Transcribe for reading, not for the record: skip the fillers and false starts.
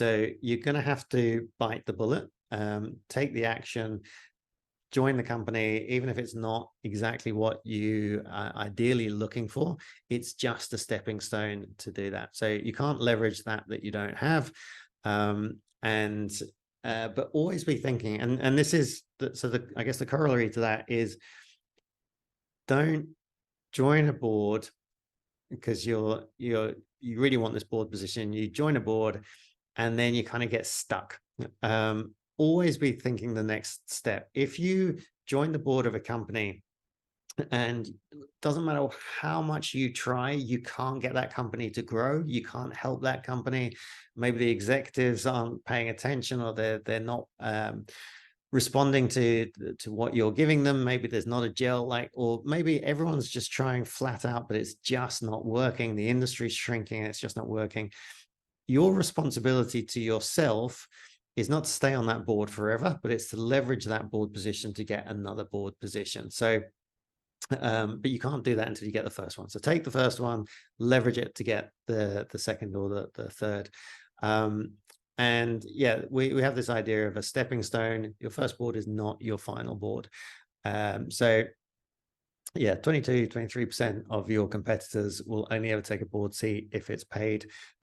So you're going to have to bite the bullet, take the action, join the company, even if it's not exactly what you are ideally looking for. It's just a stepping stone to do that. So you can't leverage that you don't have. But always be thinking, and this is I guess the corollary to that is, don't join a board because you really want this board position. You join a board and then you kind of get stuck. Always be thinking the next step. If you join the board of a company and it doesn't matter how much you try, you can't get that company to grow. You can't help that company. Maybe the executives aren't paying attention, or they're not responding to what you're giving them. Maybe there's not a gel, or maybe everyone's just trying flat out, but it's just not working. The industry's shrinking, it's just not working. Your responsibility to yourself is not to stay on that board forever, but it's to leverage that board position to get another board position. So, but you can't do that until you get the first one. So take the first one, leverage it to get the second or the third. And yeah, we have this idea of a stepping stone. Your first board is not your final board. So yeah, 22, 23% of your competitors will only ever take a board seat if it's paid.